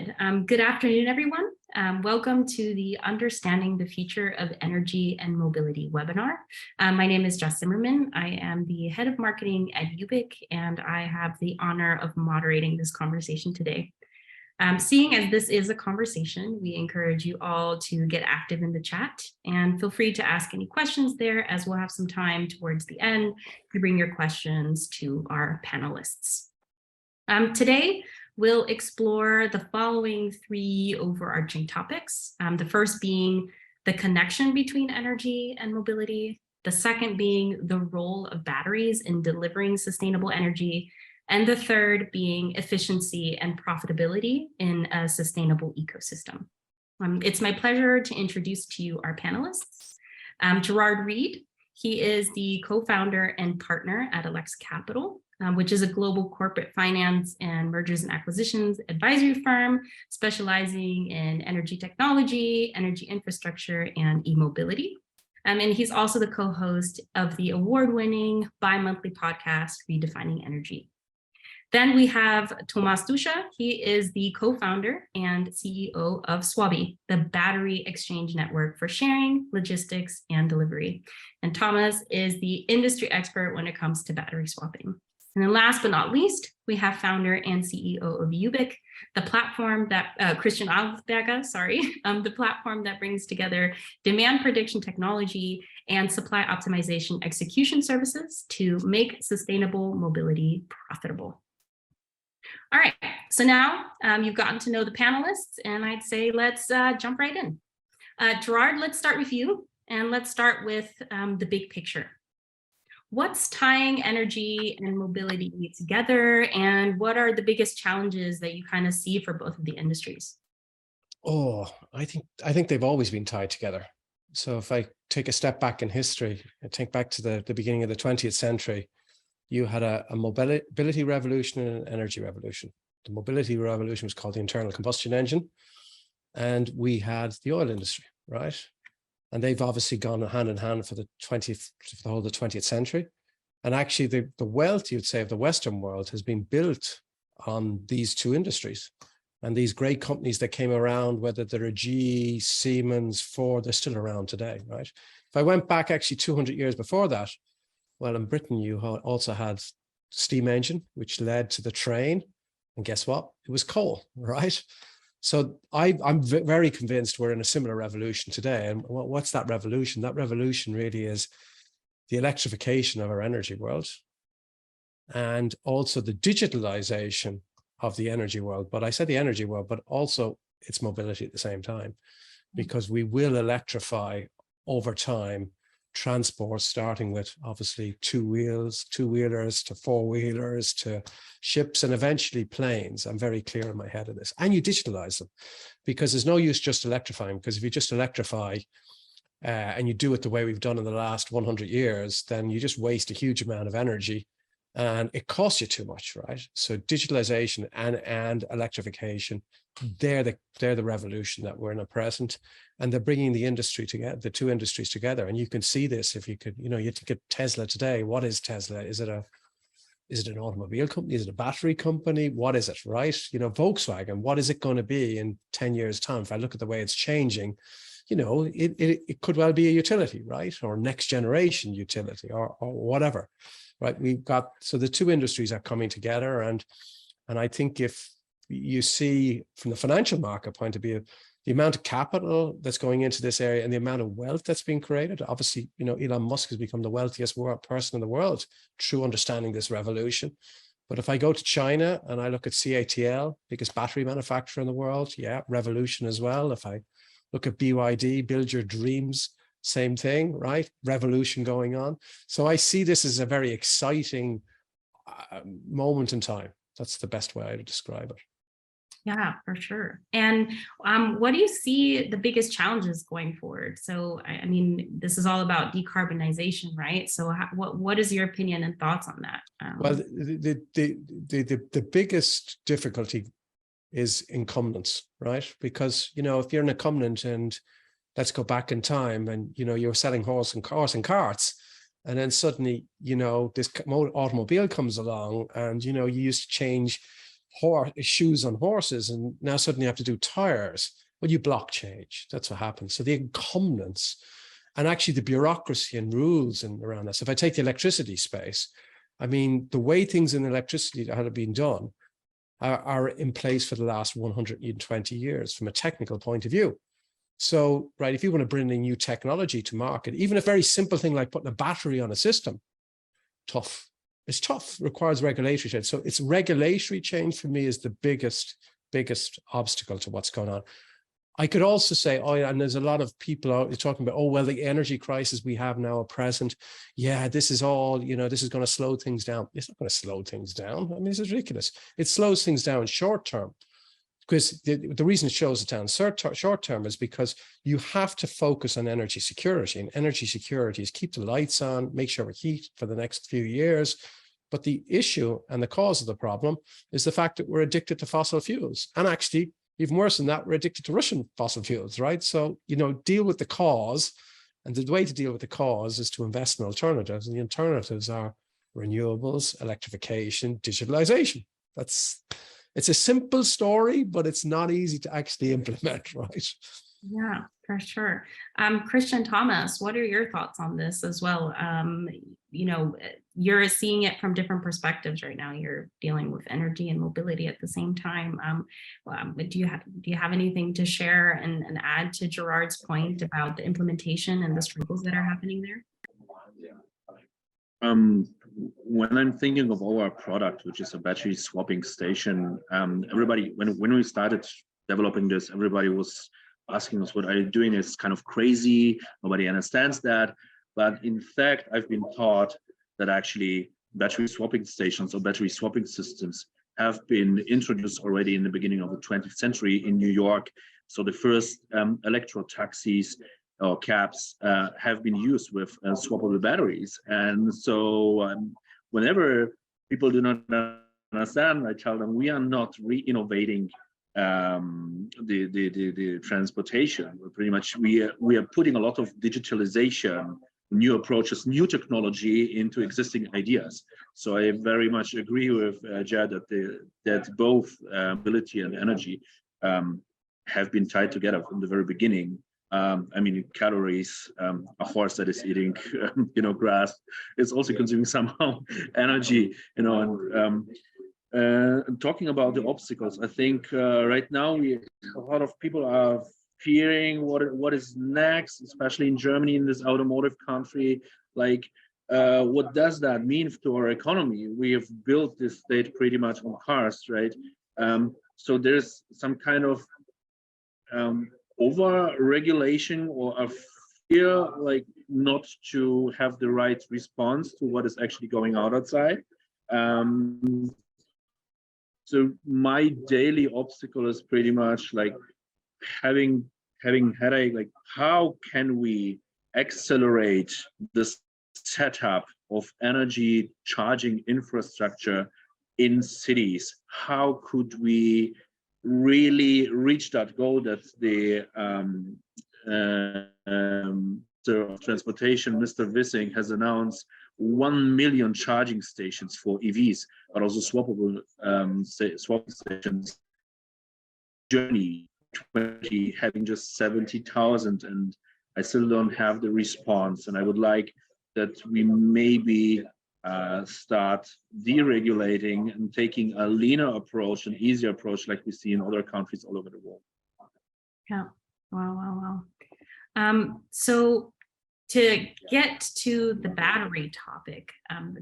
good. Good afternoon, everyone. Welcome to the Understanding the Future of Energy and Mobility webinar. My name is Jess Zimmerman. I am the head of marketing at Ubiq, and I have the honor of moderating this conversation today. Seeing as this is a conversation, we encourage you all to get active in the chat and feel free to ask any questions there, as we'll have some time towards the end to bring your questions to our panelists. Today, we'll explore the following three overarching topics. The first being the connection between energy and mobility. The second being the role of batteries in delivering sustainable energy. And the third being efficiency and profitability in a sustainable ecosystem. It's my pleasure to introduce to you our panelists. Gerard Reid, he is the co-founder and partner at Alex Capital, which is a global corporate finance and mergers and acquisitions advisory firm specializing in energy technology, energy infrastructure, and e-mobility. And he's also the co-host of the award-winning bi-monthly podcast, Redefining Energy. Then we have Thomas Duscha. He is the co-founder and CEO of Swobbee, the battery exchange network for sharing, logistics, and delivery. And Thomas is the industry expert when it comes to battery swapping. And then last but not least, we have founder and CEO of Ubiq, the platform that, Christian Adelsberger, the platform that brings together demand prediction technology and supply optimization execution services to make sustainable mobility profitable. All right, so now you've gotten to know the panelists, and I'd say let's jump right in. Gerard, let's start with you, and let's start with the big picture. What's tying energy and mobility together, and what are the biggest challenges that you kind of see for both of the industries? Oh, I think they've always been tied together. So if I take a step back in history, I think back to the beginning of the 20th century, you had a mobility revolution and an energy revolution. The mobility revolution was called the internal combustion engine, and we had the oil industry, right? And they've obviously gone hand in hand for the whole of the 20th century. And actually the wealth, you'd say, of the Western world has been built on these two industries. And these great companies that came around, whether they're a GE, Siemens, Ford, they're still around today, right? If I went back actually 200 years before that, well, in Britain, you also had steam engine, which led to the train. And guess what? It was coal, right? So I'm very convinced we're in a similar revolution today. And what's that revolution? That revolution really is the electrification of our energy world and also the digitalization of the energy world. But I said the energy world, but also its mobility at the same time, because we will electrify over time transport, starting with obviously two-wheelers to four-wheelers to ships and eventually planes. I'm very clear in my head of this. And you digitalize them, because there's no use just electrifying, because if you just electrify and you do it the way we've done in the last 100 years, then you just waste a huge amount of energy and it costs you too much, right? So digitalization and electrification, they're the revolution that we're in at present, and they're bringing the industry together, the two industries together. And you can see this if you could, you take a Tesla today. What is Tesla? Is it an automobile company? Is it a battery company? What is it, right? Volkswagen, what is it going to be in 10 years' time? If I look at the way it's changing, it could well be a utility, right? Or next generation utility or whatever, right? So the two industries are coming together. And I think if you see from the financial market point of view, the amount of capital that's going into this area and the amount of wealth that's being created, obviously, Elon Musk has become the wealthiest person in the world through understanding this revolution. But if I go to China and I look at CATL, biggest battery manufacturer in the world, yeah, revolution as well. If I look at BYD, build your dreams, same thing, right? Revolution going on. So I see this as a very exciting moment in time. That's the best way to describe it. Yeah, for sure. And what do you see the biggest challenges going forward? So, I mean, this is all about decarbonization, right? So what is your opinion and thoughts on that? Well, the biggest difficulty is incumbents, right? Because, if you're an incumbent and let's go back in time and, you're selling horse and carts, and then suddenly, this automobile comes along and, you used to change shoes on horses, and now suddenly you have to do tires. Well, you block change. That's what happens. So the incumbents and actually the bureaucracy and rules and around this. If I take the electricity space, I mean, the way things in electricity that have been done are in place for the last 120 years from a technical point of view. So, right, if you want to bring a new technology to market, even a very simple thing like putting a battery on a system, tough. It's tough, requires regulatory change. So it's regulatory change for me is the biggest obstacle to what's going on. I could also say, oh, and there's a lot of people out talking about, oh, well, the energy crisis we have now at present, yeah, this is all, you know, this is going to slow things down. It's not going to slow things down. I mean, this is ridiculous. It slows things down short term, because the reason it shows it down short term is because you have to focus on energy security, and energy security is keep the lights on, make sure we heat for the next few years. But the issue and the cause of the problem is the fact that we're addicted to fossil fuels, and actually, even worse than that, we're addicted to Russian fossil fuels, right? So, you know, deal with the cause. And the way to deal with the cause is to invest in alternatives. And the alternatives are renewables, electrification, digitalization. It's a simple story, but it's not easy to actually implement, right? Yeah, for sure. Christian Thomas, what are your thoughts on this as well? You know, you're seeing it from different perspectives right now. You're dealing with energy and mobility at the same time. Do you have anything to share and add to Gerard's point about the implementation and the struggles that are happening there? When I'm thinking of our product, which is a battery swapping station, everybody, when we started developing this, everybody was asking us, what are you doing? It's kind of crazy. Nobody understands that. But in fact, I've been taught that actually battery swapping stations or battery swapping systems have been introduced already in the beginning of the 20th century in New York. So the first electro taxis or cabs have been used with swappable batteries. And so whenever people do not understand, I tell them we are not re-innovating the transportation. We're pretty much we are putting a lot of digitalization, new approaches, new technology into existing ideas. So I very much agree with Gerard that both mobility and energy have been tied together from the very beginning. I mean, calories, a horse that is eating, grass is also consuming somehow energy, and talking about the obstacles, I think right now a lot of people are fearing what is next, especially in Germany, in this automotive country. Like, what does that mean to our economy? We have built this state pretty much on cars, right? So there's some kind of over-regulation or a fear, like not to have the right response to what is actually going on outside. So my daily obstacle is pretty much like having headache, like how can we accelerate this setup of energy charging infrastructure in cities? How could we really reach that goal that the Minister of Transportation, Mr. Wissing, has announced 1 million charging stations for EVs, but also swappable swap stations. Germany 20 having just 70,000, and I still don't have the response. And I would like that we maybe start deregulating and taking a leaner approach, an easier approach, like we see in other countries all over the world. Yeah. Wow. So to get to the battery topic,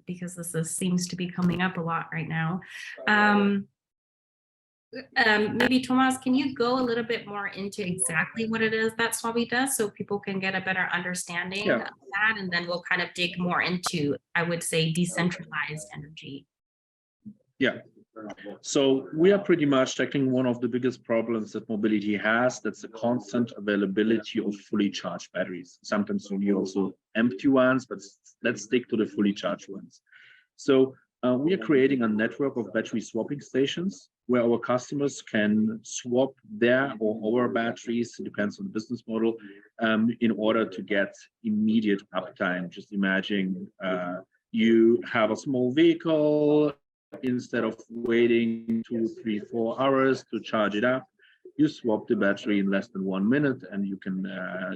because this seems to be coming up a lot right now, maybe Thomas, can you go a little bit more into exactly what it is that Swobbee does so people can get a better understanding of that, and then we'll kind of dig more into, I would say, decentralized energy. Yeah. So we are pretty much tackling one of the biggest problems that mobility has. That's the constant availability of fully charged batteries. Sometimes you need also empty ones, but let's stick to the fully charged ones. So we are creating a network of battery swapping stations where our customers can swap their or our batteries, it depends on the business model, in order to get immediate uptime. Just imagine you have a small vehicle, instead of waiting 2, 3, 4 hours to charge it up, you swap the battery in less than 1 minute and you can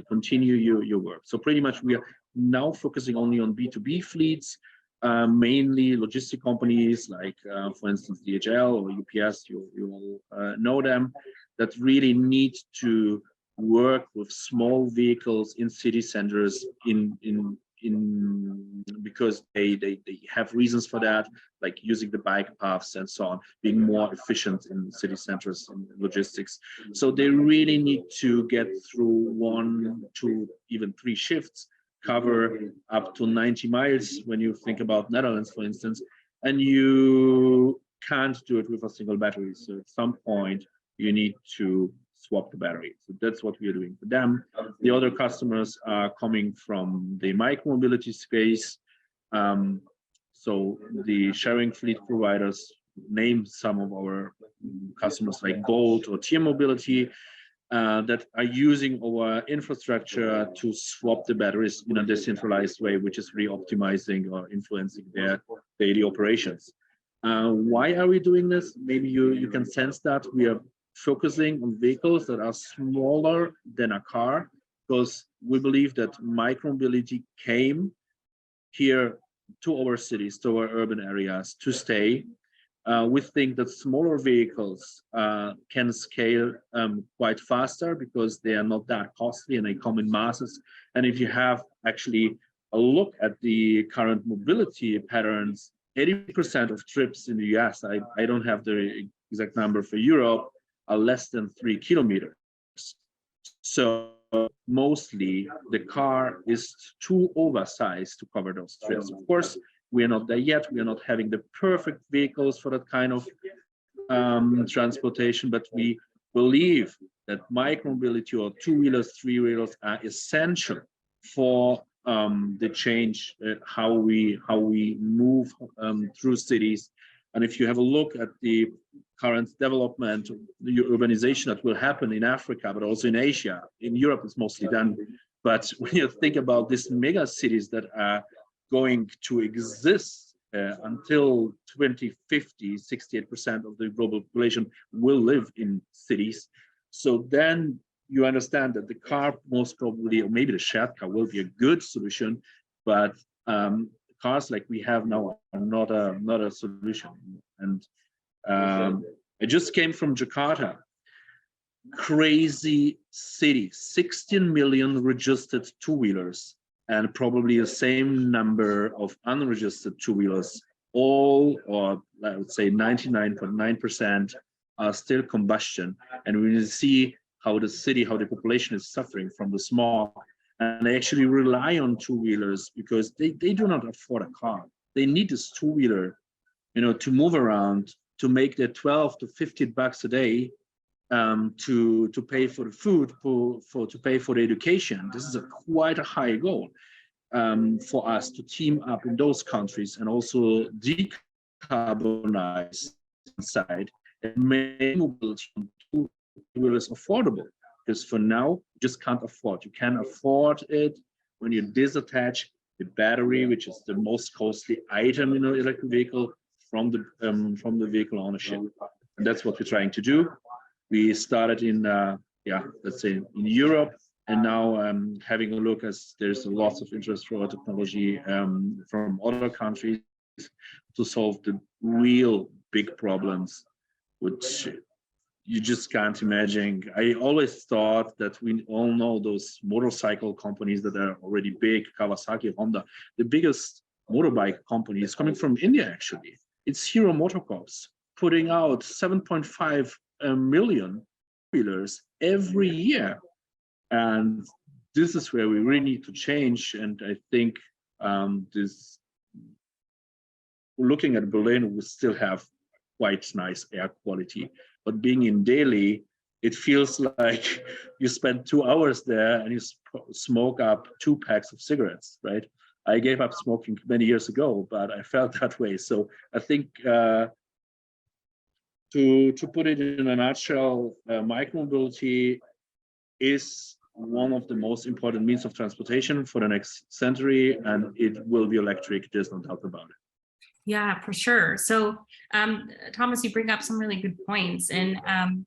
continue your work. So pretty much we are now focusing only on B2B fleets, mainly logistic companies like, for instance, DHL or UPS, you all know them, that really need to work with small vehicles in city centers because they have reasons for that, like using the bike paths and so on, being more efficient in city centers and logistics. So they really need to get through 1, 2, even 3 shifts, cover up to 90 miles when you think about Netherlands, for instance, and you can't do it with a single battery. So at some point you need to swap the battery. So that's what we are doing for them. The other customers are coming from the micromobility space. So the sharing fleet providers, name some of our customers like Gold or Tier Mobility, that are using our infrastructure to swap the batteries in a decentralized way, which is really optimizing or influencing their daily operations. Why are we doing this? Maybe you can sense that we are focusing on vehicles that are smaller than a car, because we believe that micromobility came here to our cities, to our urban areas to stay. We think that smaller vehicles can scale quite faster because they are not that costly and they come in masses. And if you have actually a look at the current mobility patterns, 80% of trips in the US, I don't have the exact number for Europe, are less than 3 kilometers. So mostly the car is too oversized to cover those trips. Of course, we are not there yet. We are not having the perfect vehicles for that kind of transportation, but we believe that micromobility or 2-wheelers, 3-wheelers are essential for the change, how we move through cities. And if you have a look at the current development, the urbanization that will happen in Africa, but also in Asia, in Europe it's mostly done. But when you think about these mega cities that are going to exist until 2050, 68% of the global population will live in cities. So then you understand that the car most probably, or maybe the shared car, will be a good solution, but cars like we have now are not a solution. And I just came from Jakarta, crazy city, 16 million registered 2-wheelers, and probably the same number of unregistered 2-wheelers. All, or I would say 99.9% are still combustion. And we see how the city, how the population is suffering from the smog. And they actually rely on 2-wheelers because they do not afford a car. They need this 2-wheeler, to move around, to make their 12 to 15 bucks a day, to pay for the food, to pay for the education. This is quite a high goal for us to team up in those countries and also decarbonize inside and make mobility on 2-wheelers affordable. Because for now, you just can't afford. You can afford it when you disattach the battery, which is the most costly item in an electric vehicle, from the vehicle ownership. And that's what we're trying to do. We started in, let's say in Europe, and now having a look, as there's lots of interest for our technology from other countries to solve the real big problems, which you just can't imagine. I always thought that we all know those motorcycle companies that are already big, Kawasaki, Honda. The biggest motorbike company is coming from India, actually. It's Hero Motocorps, putting out 7.5 million wheelers every year. And this is where we really need to change. And I think looking at Berlin, we still have quite nice air quality. But being in Delhi, it feels like you spend 2 hours there and you smoke up 2 packs of cigarettes, right? I gave up smoking many years ago, but I felt that way. So I think to put it in a nutshell, micromobility is one of the most important means of transportation for the next century, and it will be electric. There's no doubt about it. Yeah, for sure. So, Thomas, you bring up some really good points, and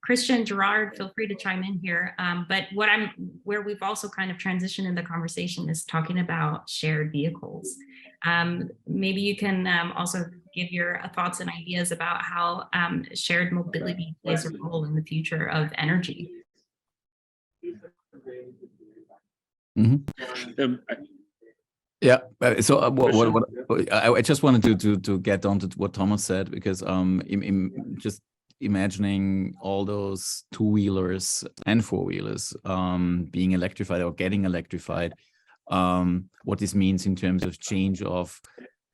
Christian, Gerard, feel free to chime in here. But where we've also kind of transitioned in the conversation is talking about shared vehicles. Maybe you can also give your thoughts and ideas about how shared mobility plays a role in the future of energy. Mm-hmm. Yeah. So I just wanted to get on to what Thomas said, because just imagining all those two-wheelers and four-wheelers being electrified or getting electrified, what this means in terms of change of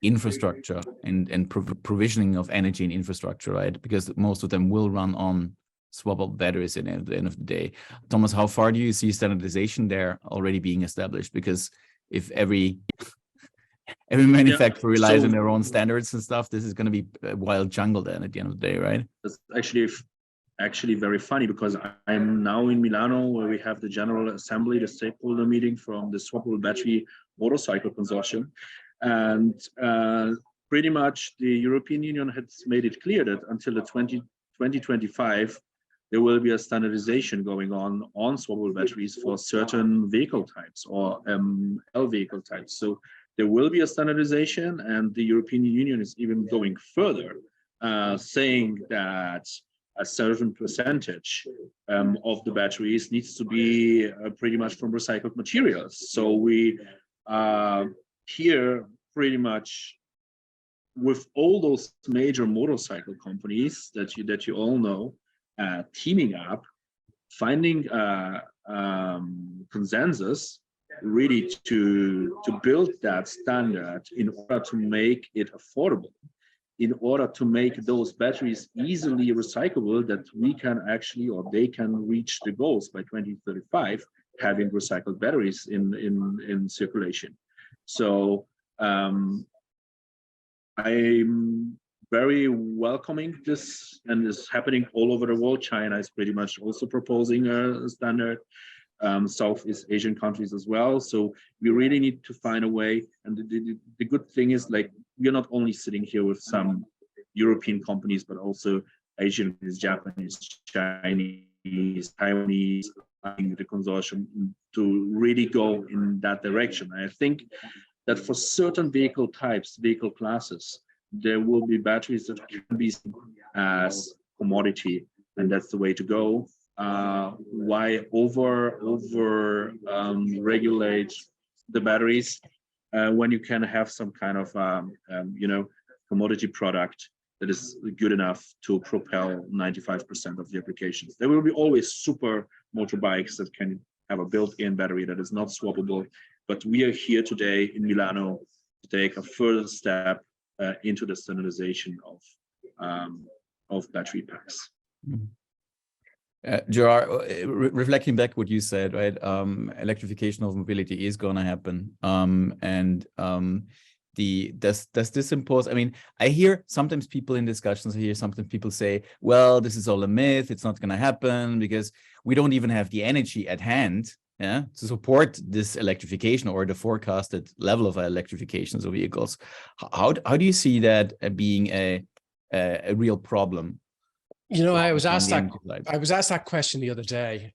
infrastructure and provisioning of energy and infrastructure, right? Because most of them will run on swappable batteries at the end of the day. Thomas, how far do you see standardization there already being established? Because if every manufacturer relies on their own standards and stuff, this is going to be a wild jungle then at the end of the day, right? That's actually very funny, because I'm now in Milano, where we have the General Assembly, the stakeholder meeting from the Swappable Battery Motorcycle Consortium. And pretty much the European Union has made it clear that until the 2025, there will be a standardization going on swappable batteries for certain vehicle types or L vehicle types. So there will be a standardization, and the European Union is even going further, saying that a certain percentage of the batteries needs to be pretty much from recycled materials. So we here pretty much with all those major motorcycle companies that you all know, teaming up, finding consensus really to build that standard in order to make it affordable, in order to make those batteries easily recyclable, that we can actually, or they can reach the goals by 2035, having recycled batteries in circulation. So I'm very welcoming this, and it's happening all over the world. China is pretty much also proposing a standard, Southeast Asian countries as well. So we really need to find a way. And the good thing is, like, we're not only sitting here with some European companies, but also Asian, Japanese, Chinese, Taiwanese, the consortium to really go in that direction. I think that for certain vehicle types, vehicle classes, there will be batteries that can be seen as commodity, and that's the way to go. Why over regulate the batteries when you can have some kind of commodity product that is good enough to propel 95% of the applications? There will be always super motorbikes that can have a built-in battery that is not swappable, but we are here today in Milano to take a further step into the standardization of battery packs. Mm-hmm. Gerard, reflecting back what you said, right? Electrification of mobility is going to happen, does this impose? I mean, I hear sometimes people in discussions. I hear sometimes people say, "Well, this is all a myth. It's not going to happen because we don't even have the energy at hand, to support this electrification or the forecasted level of electrification of vehicles." How do you see that being a real problem? You know, I was asked that question the other day,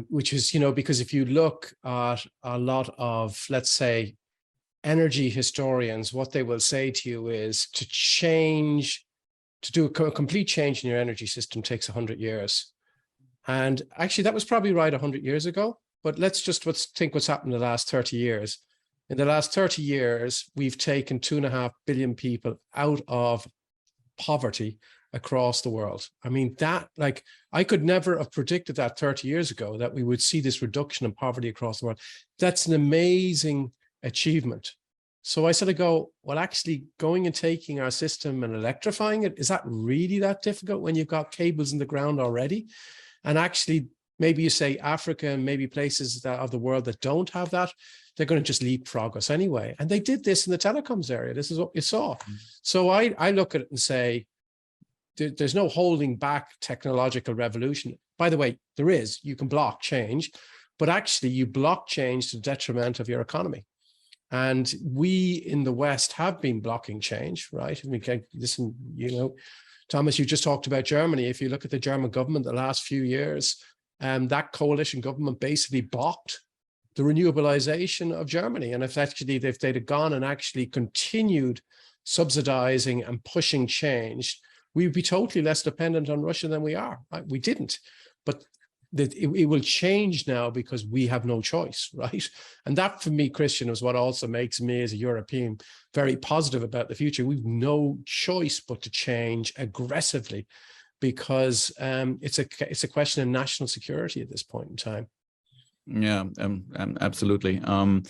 which is, because if you look at a lot of, let's say, energy historians, what they will say to you is to do a complete change in your energy system takes 100 years. And actually, that was probably right 100 years ago. But let's think what's happened in the last 30 years. In the last 30 years, we've taken 2.5 billion people out of poverty across the world. I mean, I could never have predicted that 30 years ago, that we would see this reduction in poverty across the world. That's an amazing achievement. So I sort of go, well, actually going and taking our system and electrifying it, is that really that difficult when you've got cables in the ground already? And actually, maybe you say Africa and maybe places of the world that don't have that, they're going to just leapfrog us anyway. And they did this in the telecoms area. This is what you saw. Mm-hmm. So I look at it and say, there's no holding back technological revolution. By the way, there is. You can block change, but actually you block change to the detriment of your economy. And we in the West have been blocking change, right? I mean, listen, you know, Thomas, you just talked about Germany. If you look at the German government the last few years, that coalition government basically blocked the renewabilization of Germany. And if they'd have gone and actually continued subsidizing and pushing change, we'd be totally less dependent on Russia than we are. We didn't, but it will change now because we have no choice, right? And that, for me, Christian, is what also makes me as a European very positive about the future. We've no choice but to change aggressively, because it's a question of national security at this point in time. Yeah, absolutely. I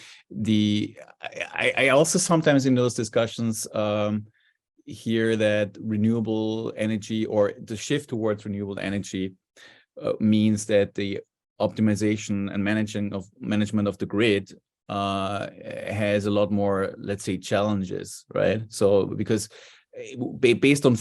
also sometimes in those discussions hear that renewable energy, or the shift towards renewable energy, means that the optimization and management of the grid has a lot more, let's say, challenges, right? So because based on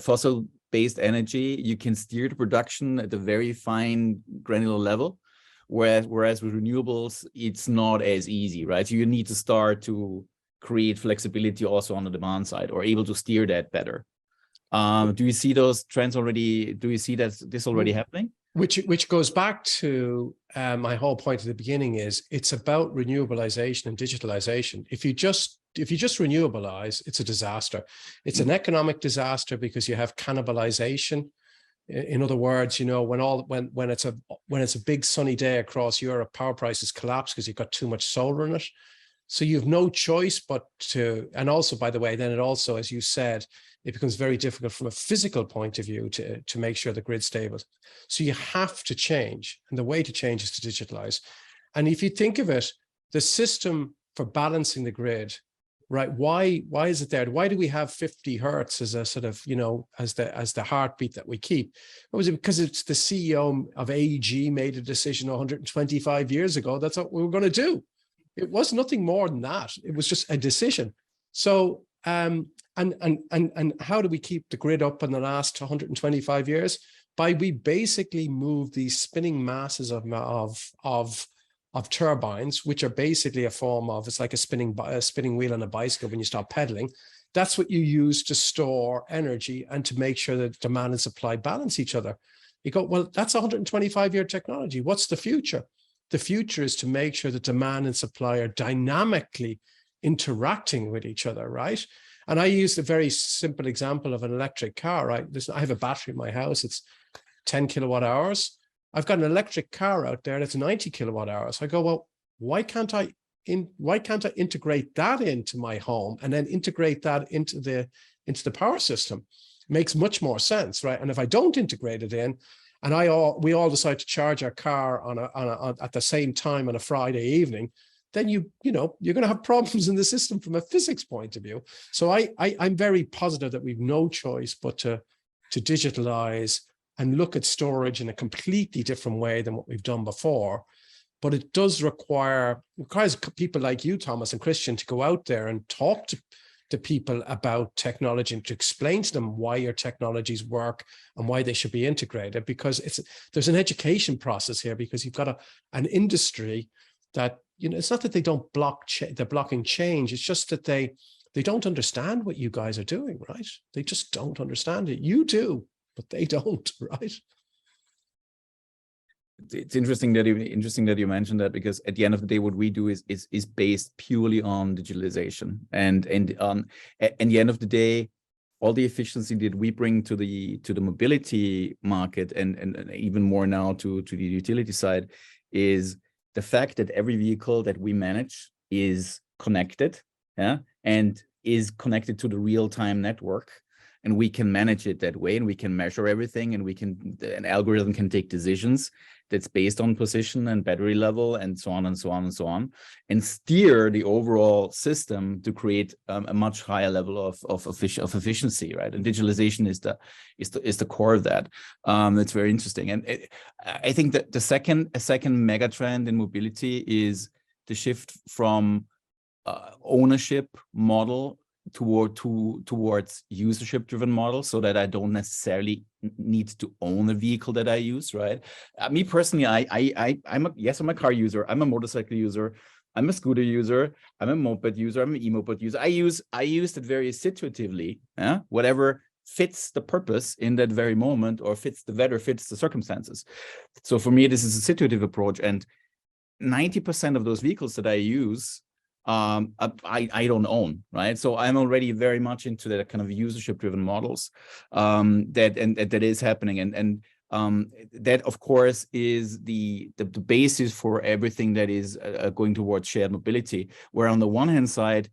fossil-based energy, you can steer the production at a very fine granular level, whereas with renewables, it's not as easy, right? So you need to start to create flexibility also on the demand side, or able to steer that better. Do you see those trends already? Do you see that this already happening? Which goes back to my whole point at the beginning, is it's about renewabilization and digitalization. If you just renewabilize, it's a disaster. It's an economic disaster because you have cannibalization. In other words, you know, when it's a big sunny day across Europe, power prices collapse because you've got too much solar in it. So you have no choice but to, and also, by the way, then it also, as you said, it becomes very difficult from a physical point of view to make sure the grid's stable. So you have to change, and the way to change is to digitalize. And if you think of it, the system for balancing the grid, right? Why is it there? Why do we have 50 hertz as a sort of, you know, as the heartbeat that we keep? Was it because it's the CEO of AEG made a decision 125 years ago? That's what we were going to do. It was nothing more than that. It was just a decision. So, and how do we keep the grid up in the last 125 years? We basically move these spinning masses of turbines, which are basically a form of, it's like a spinning wheel on a bicycle when you stop pedaling. That's what you use to store energy and to make sure that demand and supply balance each other. You go, well, that's a 125-year technology. What's the future? The future is to make sure that demand and supply are dynamically interacting with each other, right? And I used a very simple example of an electric car, right? I have a battery in my house. It's 10 kilowatt hours. I've got an electric car out there that's 90 kilowatt hours. I go, well, why can't I integrate that into my home and then integrate that into the power system? It makes much more sense, right? And if I don't integrate it in, and we all decide to charge our car at the same time on a Friday evening, then you're going to have problems in the system from a physics point of view. So I'm very positive that we've no choice but to digitalize and look at storage in a completely different way than what we've done before. But it does requires people like you, Thomas and Christian, to go out there and talk to people about technology and to explain to them why your technologies work and why they should be integrated, because there's an education process here, because you've got an industry that, you know, it's not that they don't they're blocking change. It's just that they don't understand what you guys are doing, right? They just don't understand it. You do, but they don't, right? It's interesting that you mentioned that, because at the end of the day, what we do is based purely on digitalization, and at the end of the day, all the efficiency that we bring to the mobility market, and even more now to the utility side, is the fact that every vehicle that we manage is connected, yeah, and is connected to the real-time network. And we can manage it that way, and we can measure everything, and an algorithm can take decisions that's based on position and battery level and so on and so on and so on, and steer the overall system to create a much higher level of efficiency, right? And digitalization is the core of that. It's very interesting, and I think that a second mega trend in mobility is the shift from ownership model towards usership-driven models, so that I don't necessarily need to own a vehicle that I use, right? Me personally, I'm a car user, I'm a motorcycle user, I'm a scooter user, I'm a moped user, I'm an e-moped user. I use it very situatively, whatever fits the purpose in that very moment, or fits the weather, fits the circumstances. So for me, this is a situative approach, and 90% of those vehicles that I use, I don't own, right? So I'm already very much into that kind of usership-driven models that is happening, and that of course is the basis for everything that is going towards shared mobility. Where on the one hand side,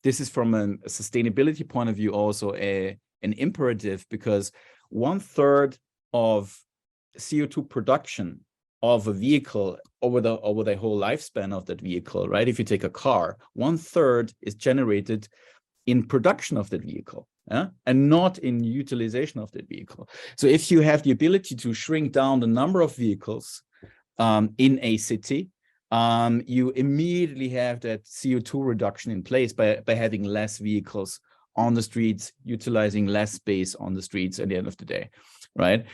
this is from a sustainability point of view also an imperative, because 1/3 of CO2 production of a vehicle over the whole lifespan of that vehicle, right? If you take a car, 1/3 is generated in production of that vehicle, and not in utilization of that vehicle. So if you have the ability to shrink down the number of vehicles in a city, you immediately have that CO2 reduction in place by having less vehicles on the streets, utilizing less space on the streets at the end of the day, right?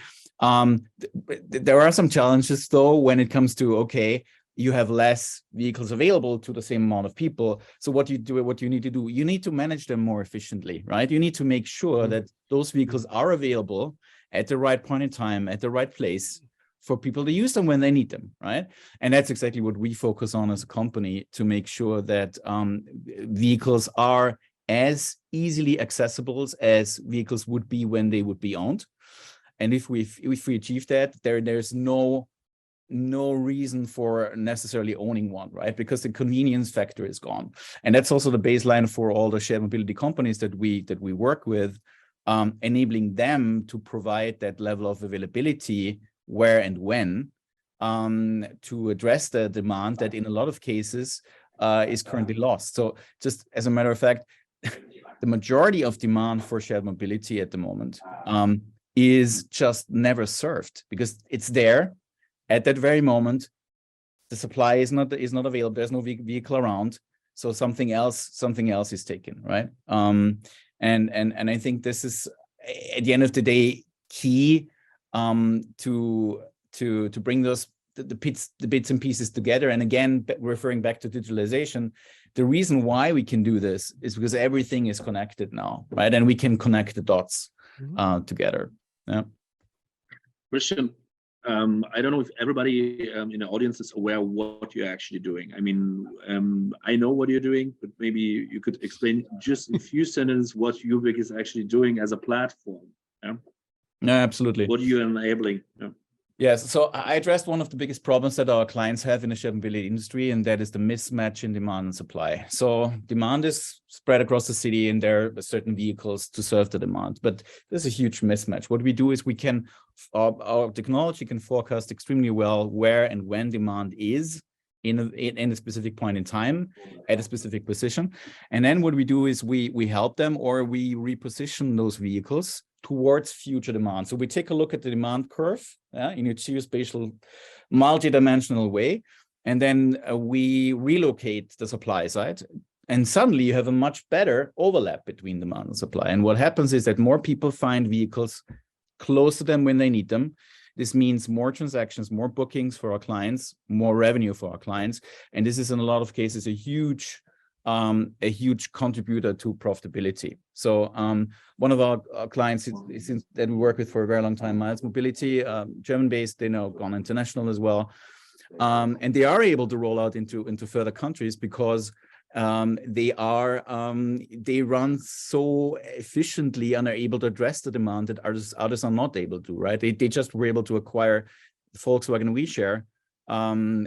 There are some challenges though when it comes to, okay, you have less vehicles available to the same amount of people. So what you need to do, you need to manage them more efficiently, right? You need to make sure that those vehicles are available at the right point in time, at the right place, for people to use them when they need them, right? And that's exactly what we focus on as a company, to make sure that vehicles are as easily accessible as vehicles would be when they would be owned. And if we achieve that, there's no reason for necessarily owning one, right? Because the convenience factor is gone. And that's also the baseline for all the shared mobility companies that we work with, enabling them to provide that level of availability where and when, to address the demand that in a lot of cases is currently lost. So just as a matter of fact, the majority of demand for shared mobility at the moment is just never served, because it's there at that very moment. The supply is not available. There's no vehicle around, so something else is taken, right? And I think this is at the end of the day key to bring those the bits and pieces together. And again, referring back to digitalization, the reason why we can do this is because everything is connected now, right? And we can connect the dots together. Yeah. Christian, I don't know if everybody in the audience is aware of what you're actually doing. I mean, I know what you're doing, but maybe you could explain just in a few sentences what Ubiq is actually doing as a platform. Yeah, no, absolutely. What are you enabling? Yeah. Yes, so I addressed one of the biggest problems that our clients have in the shared mobility industry, and that is the mismatch in demand and supply. So demand is spread across the city, and there are certain vehicles to serve the demand, but there's a huge mismatch. What we do is our technology can forecast extremely well where and when demand is in a specific point in time at a specific position. And then what we do is we help them, or we reposition those vehicles towards future demand. So we take a look at the demand curve in a geospatial, multi-dimensional way, and then we relocate the supply side. And suddenly you have a much better overlap between demand and supply. And what happens is that more people find vehicles close to them when they need them. This means more transactions, more bookings for our clients, more revenue for our clients. And this is in a lot of cases a huge contributor to profitability. So one of our clients that we work with for a very long time, Miles Mobility, German-based, they now gone international as well. And they are able to roll out into further countries because they run so efficiently and are able to address the demand that others are not able to, right? They just were able to acquire Volkswagen WeShare,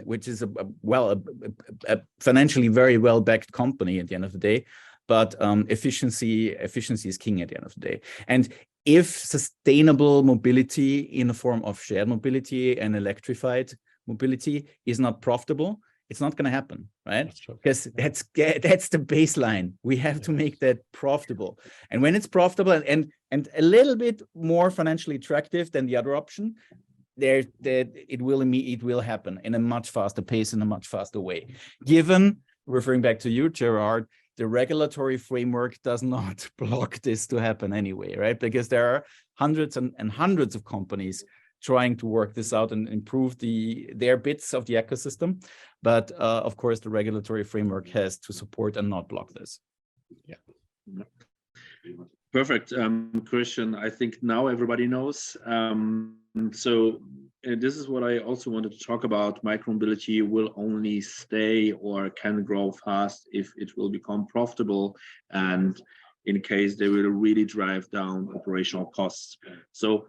which is a financially very well-backed company at the end of the day, but efficiency is king at the end of the day. And if sustainable mobility in the form of shared mobility and electrified mobility is not profitable, it's not going to happen, right? Because that's the baseline. We have to make that profitable. And when it's profitable and a little bit more financially attractive than the other option, it will happen in a much faster pace, in a much faster way. Given, referring back to you, Gerard, the regulatory framework does not block this to happen anyway, right? Because there are hundreds and hundreds of companies trying to work this out and improve their bits of the ecosystem. But of course, the regulatory framework has to support and not block this. Yeah. Perfect, Christian. I think now everybody knows. So this is what I also wanted to talk about. Micromobility will only stay or can grow fast if it will become profitable, and in case they will really drive down operational costs. So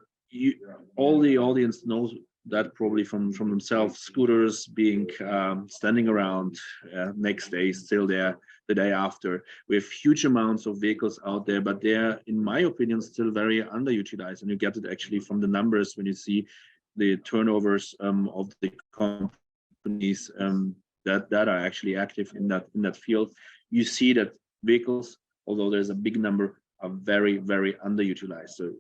all the audience knows that probably from themselves. Scooters being standing around next day, still there the day after. We have huge amounts of vehicles out there, but they're, in my opinion, still very underutilized. And you get it actually from the numbers when you see the turnovers of the companies that are actually active in that field. You see that vehicles, although there's a big number, are very, very underutilized. So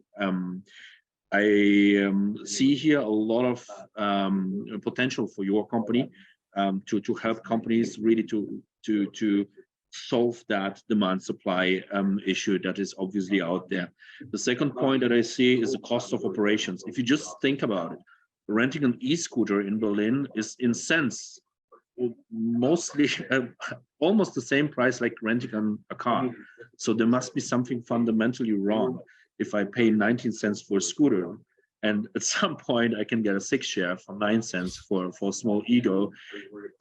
I see here a lot of potential for your company to help companies really to solve that demand supply issue that is obviously out there. The second point that I see is the cost of operations. If you just think about it, renting an e-scooter in Berlin is in cents mostly almost the same price like renting a car. So there must be something fundamentally wrong if I pay 19 cents for a scooter and at some point I can get a 6 share for 9 cents for a small ego.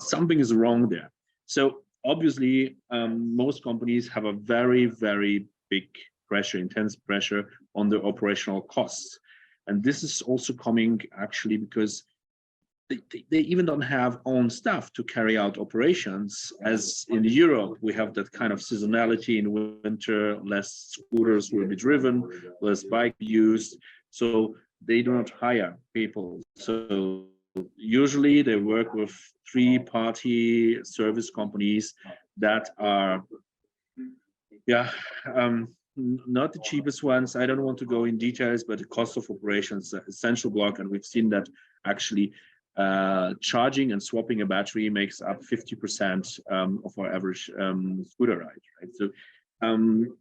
Something is wrong there. So obviously most companies have a very, very big pressure, intense pressure on their operational costs. And this is also coming actually because they even don't have own staff to carry out operations. As in Europe, we have that kind of seasonality. In winter, less scooters will be driven, less bike used. So they do not hire people. So usually they work with three-party service companies that are, not the cheapest ones. I don't want to go in details, but the cost of operations is an essential block. And we've seen that actually charging and swapping a battery makes up 50% of our average scooter ride, right? So,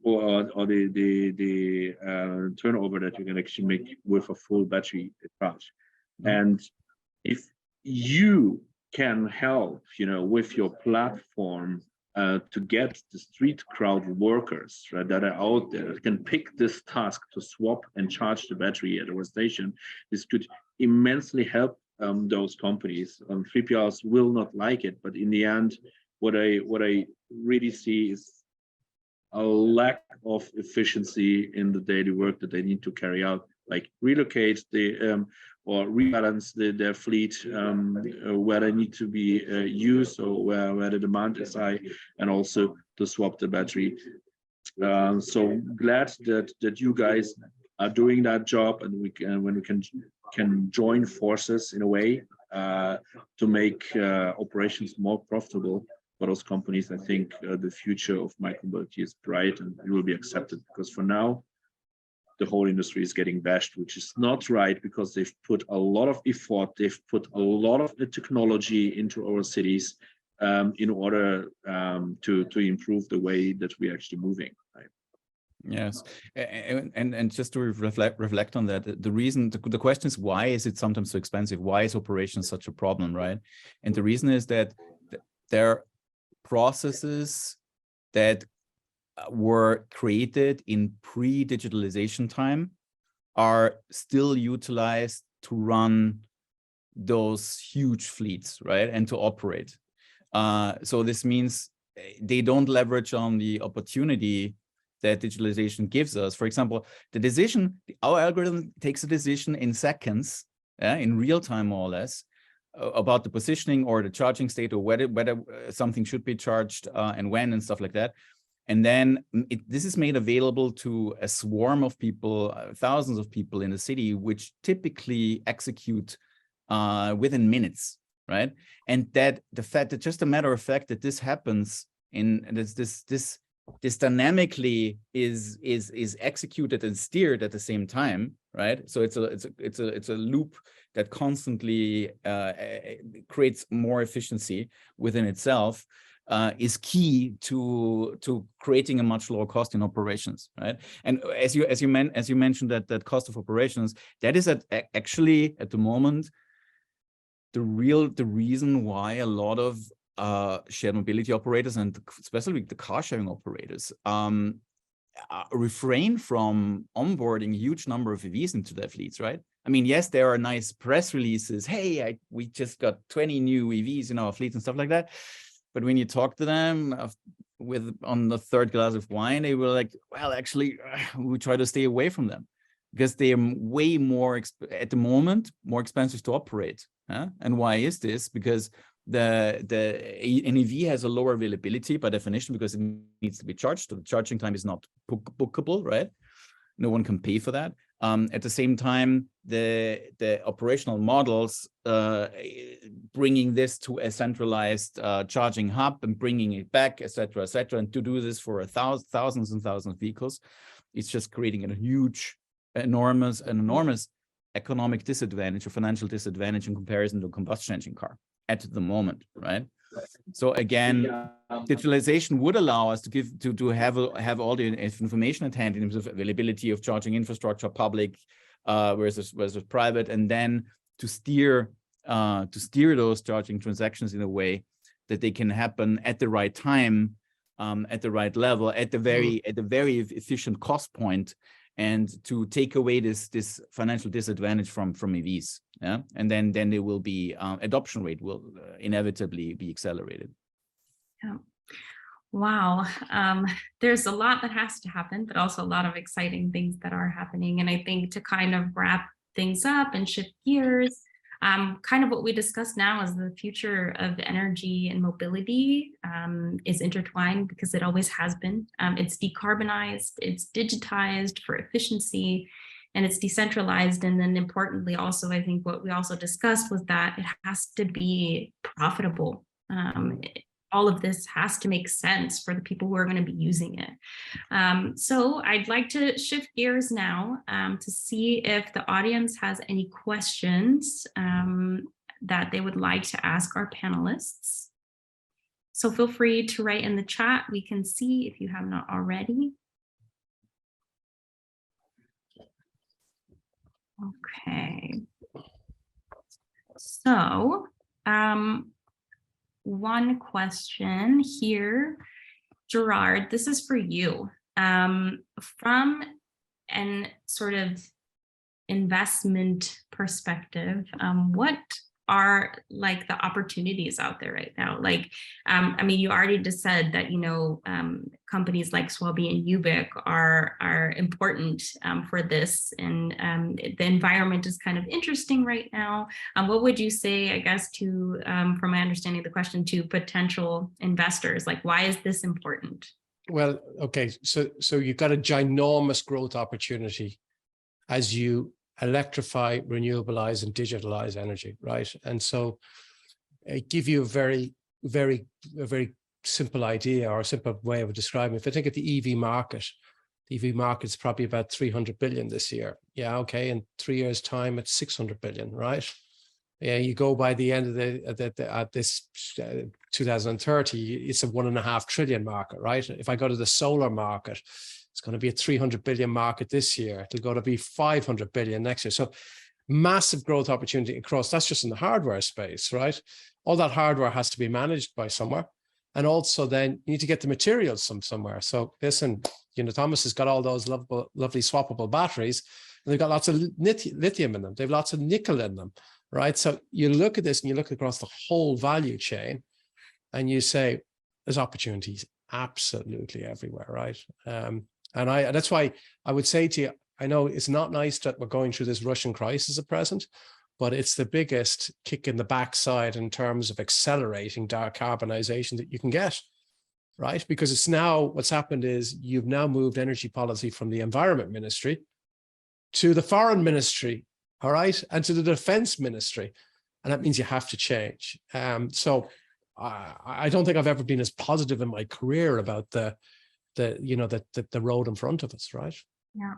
or the turnover that you can actually make with a full battery charge. And if you can help, with your platform to get the street crowd workers, right, that are out there that can pick this task to swap and charge the battery at our station, this could immensely help those companies. 3PLs will not like it, but in the end, what I really see is a lack of efficiency in the daily work that they need to carry out, like relocate the or rebalance their fleet where they need to be used, or where the demand is high, and also to swap the battery. So glad that you guys are doing that job, and when we can join forces in a way to make operations more profitable for those companies. I think the future of micromobility is bright, and it will be accepted, because for now the whole industry is getting bashed, which is not right, because they've put a lot of effort, they've put a lot of technology into our cities in order to improve the way that we're actually moving, right? Yes, and just to reflect on that, the question is, why is it sometimes so expensive? Why is operations such a problem, right? And the reason is that there are processes that were created in pre-digitalization time are still utilized to run those huge fleets, right, and to operate. So this means they don't leverage on the opportunity that digitalization gives us. For example, our algorithm takes a decision in seconds, in real time, more or less, about the positioning or the charging state, or whether something should be charged and when and stuff like that. And then this is made available to a swarm of people, thousands of people in the city, which typically execute within minutes, right? And that the fact that, just a matter of fact, that this happens in this dynamically is executed and steered at the same time, right? So it's a loop that constantly creates more efficiency within itself. is key to creating a much lower cost in operations, right? And as you mentioned that cost of operations, that is actually at the moment the reason why a lot of shared mobility operators, and especially the car sharing operators, refrain from onboarding a huge number of EVs into their fleets, right? I mean, yes, there are nice press releases. Hey, we just got 20 new EVs in our fleets and stuff like that. But when you talk to them on the third glass of wine, they were like, well, actually, we try to stay away from them because they are way more, at the moment, more expensive to operate. And why is this? Because an EV has a lower availability by definition because it needs to be charged. So the charging time is not bookable, right? No one can pay for that. At the same time, the operational models bringing this to a centralized charging hub and bringing it back, et cetera, and to do this for thousands and thousands of vehicles, it's just creating a huge, enormous economic disadvantage or financial disadvantage in comparison to a combustion engine car at the moment, right? So again, digitalization would allow us to have all the information at hand in terms of availability of charging infrastructure, public versus private, and then to steer those charging transactions in a way that they can happen at the right time, at the right level, at the very efficient cost point, and to take away this financial disadvantage from EVs, yeah, and then there will be adoption rate will inevitably be accelerated. Yeah. Wow. There's a lot that has to happen, but also a lot of exciting things that are happening. And I think to kind of wrap things up and shift gears, kind of what we discussed now is the future of energy and mobility is intertwined because it always has been. It's decarbonized, it's digitized for efficiency, and it's decentralized. And then importantly, also, I think what we also discussed was that it has to be profitable. All of this has to make sense for the people who are going to be using it. So I'd like to shift gears now to see if the audience has any questions that they would like to ask our panelists. So feel free to write in the chat. We can see if you have not already. Okay. So, one question here, Gerard, this is for you. From an sort of investment perspective, what are like the opportunities out there right now? Like, I mean, you already just said that, you know, companies like Swobbee and Ubiq are important for this, and the environment is kind of interesting right now. What would you say, I guess, to, from my understanding of the question, to potential investors? Like, why is this important? Well, okay, so you've got a ginormous growth opportunity as you electrify, renewablize, and digitalize energy, right? And so I give you a very simple idea or a simple way of describing. If I think of the EV market, the EV market is probably about 300 billion this year. Yeah, okay, in 3 years' time, it's 600 billion, right? Yeah, you go by the end of this 2030, it's a 1.5 trillion market, right? If I go to the solar market, it's going to be a 300 billion market this year. It'll go to be 500 billion next year. So massive growth opportunity across, that's just in the hardware space, right? All that hardware has to be managed by somewhere. And also then you need to get the materials from somewhere. So listen, you know, Thomas has got all those lovely swappable batteries, and they've got lots of lithium in them. They've lots of nickel in them, right? So you look at this and you look across the whole value chain and you say, there's opportunities absolutely everywhere, right? And that's why I would say to you, I know it's not nice that we're going through this Russian crisis at present, but it's the biggest kick in the backside in terms of accelerating decarbonization that you can get, right? Because it's now, what's happened is you've now moved energy policy from the Environment Ministry to the Foreign Ministry, all right, and to the Defense Ministry. And that means you have to change. So I don't think I've ever been as positive in my career about the road in front of us, right? Yeah.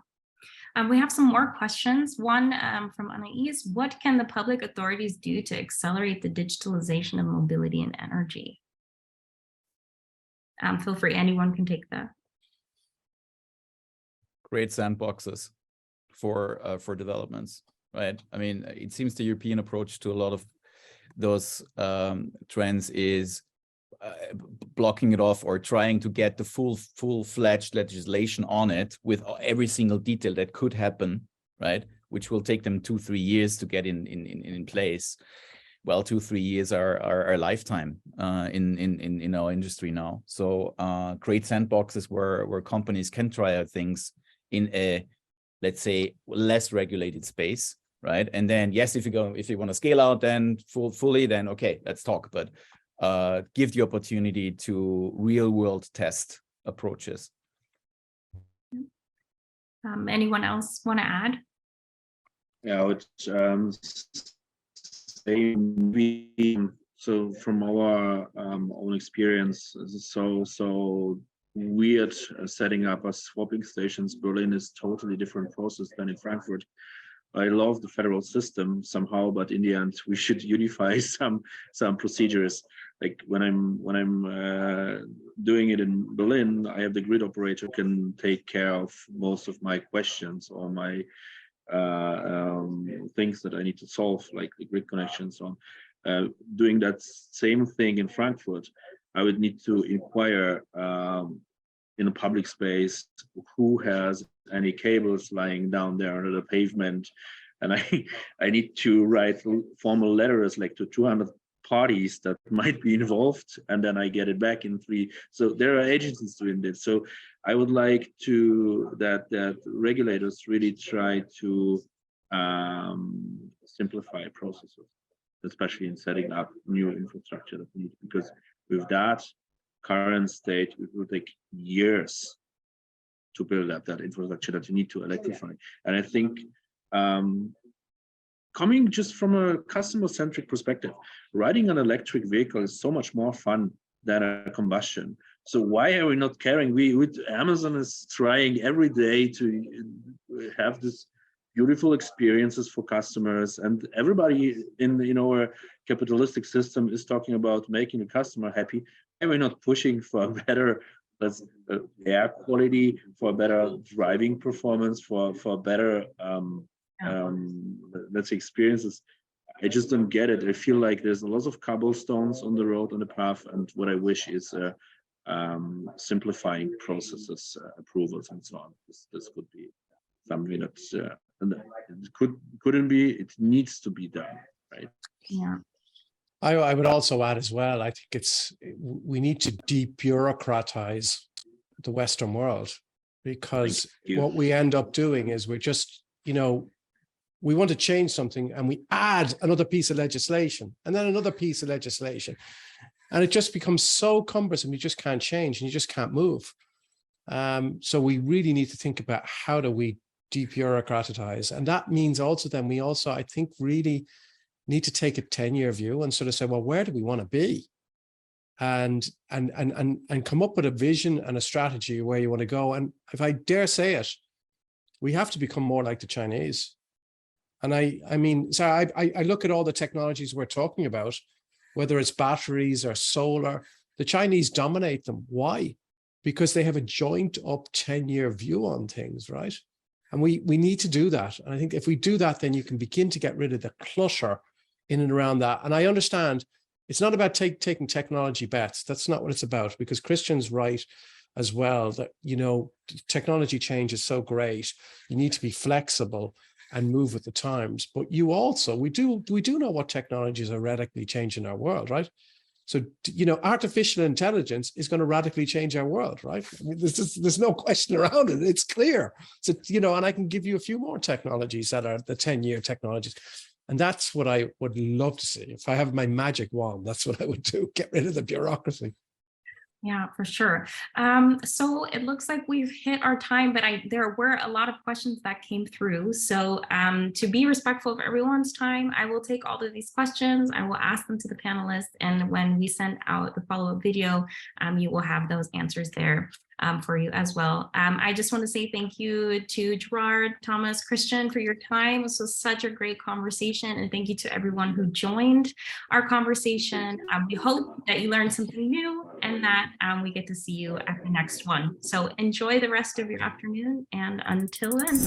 We have some more questions. One from Anais. What can the public authorities do to accelerate the digitalization of mobility and energy? Feel free, anyone can take that. Great sandboxes for developments, right? I mean, it seems the European approach to a lot of those trends is blocking it off or trying to get the full-fledged legislation on it with every single detail that could happen, right? Which will take them 2-3 years to get in place. Well, 2-3 years are a lifetime in our industry now. So create sandboxes where companies can try out things in a, let's say, less regulated space, right? And then yes, if you want to scale out then fully, then okay, let's talk. But give the opportunity to real world test approaches. Anyone else want to add? Yeah, I would say so from our own experience, so weird setting up as swapping stations. Berlin is totally different process than in Frankfurt. I love the federal system somehow, but in the end, we should unify some procedures. Like when I'm doing it in Berlin, I have the grid operator who can take care of most of my questions or my things that I need to solve, like the grid connections on. Doing that same thing in Frankfurt, I would need to inquire in a public space who has any cables lying down there under the pavement, and I need to write formal letters like to 200 parties that might be involved, and then I get it back in 3. So there are agencies doing this. So I would like to that regulators really try to simplify processes, especially in setting up new infrastructure that we need, because with that current state, it will take years to build up that infrastructure that you need to electrify. And I think coming just from a customer-centric perspective, riding an electric vehicle is so much more fun than a combustion. So why are we not caring? Amazon is trying every day to have this beautiful experiences for customers, and everybody in our capitalistic system is talking about making the customer happy. And we're not pushing for better air quality, for better driving performance, for better let's say experiences. I just don't get it. I feel like there's a lot of cobblestones on the road, on the path, and what I wish is simplifying processes, approvals, and so on. This could be something that's couldn't be. It needs to be done, right? Yeah. I would also add as well, I think we need to de-bureaucratize the Western world, because what we end up doing is we're just, we want to change something and we add another piece of legislation and then another piece of legislation. And it just becomes so cumbersome, you just can't change and you just can't move. So we really need to think about how do we de-bureaucratize. And that means also then we also, I think, really need to take a 10-year view and sort of say, well, where do we want to be? And come up with a vision and a strategy where you want to go. And if I dare say it, we have to become more like the Chinese. And I mean, so I look at all the technologies we're talking about, whether it's batteries or solar, the Chinese dominate them. Why? Because they have a joint up 10-year view on things, right? And we need to do that. And I think if we do that, then you can begin to get rid of the clutter in and around that. And I understand it's not about taking technology bets. That's not what it's about, because Christian's right as well that, technology change is so great. You need to be flexible and move with the times. But we do know what technologies are radically changing our world, right? So, artificial intelligence is going to radically change our world, right? I mean, there's no question around it. It's clear. So, and I can give you a few more technologies that are the 10-year technologies. And that's what I would love to see. If I have my magic wand, that's what I would do. Get rid of the bureaucracy. Yeah, for sure. So it looks like we've hit our time, but there were a lot of questions that came through. So to be respectful of everyone's time, I will take all of these questions. I will ask them to the panelists. And when we send out the follow-up video, you will have those answers there for you as well. I just want to say thank you to Gerard, Thomas, Christian for your time. This was such a great conversation. And thank you to everyone who joined our conversation. We hope that you learned something new and that we get to see you at the next one. So enjoy the rest of your afternoon, and until then.